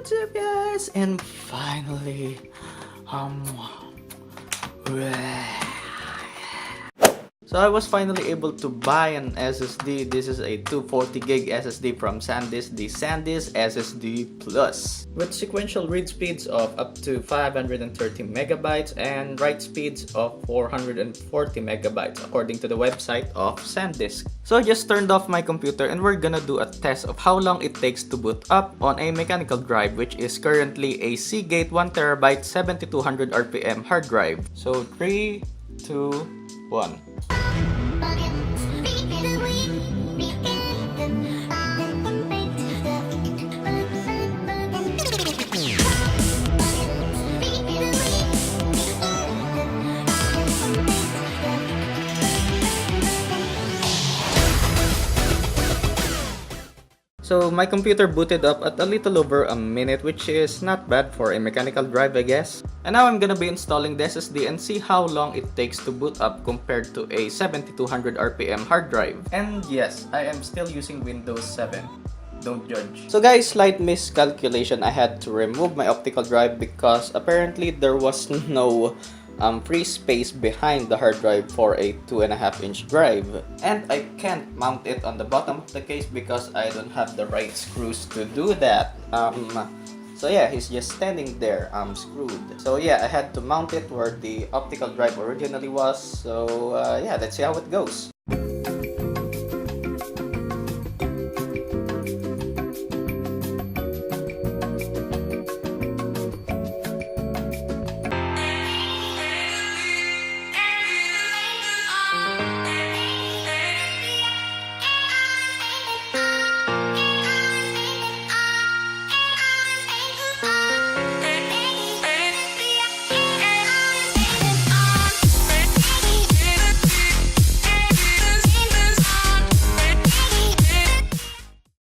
What's up, guys? And finally, so I was finally able to buy an SSD. This is a 240 gig SSD from SanDisk, the SanDisk SSD Plus, with sequential read speeds of up to 530 megabytes and write speeds of 440 megabytes according to the website of SanDisk. So I just turned off my computer and we're gonna do a test of how long it takes to boot up on a mechanical drive, which is currently a Seagate 1TB 7200 RPM hard drive. So 3, 2, 1. So my computer booted up at a little over a minute, which is not bad for a mechanical drive, I guess. And now I'm gonna be installing the SSD and see how long it takes to boot up compared to a 7200 RPM hard drive. And yes, I am still using Windows 7. Don't judge. So guys, slight miscalculation. I had to remove my optical drive because apparently there was no free space behind the hard drive for a 2.5-inch drive, and I can't mount it on the bottom of the case because I don't have the right screws to do that. So yeah, he's just standing there screwed. So yeah, I had to mount it where the optical drive originally was. So yeah, let's see how it goes.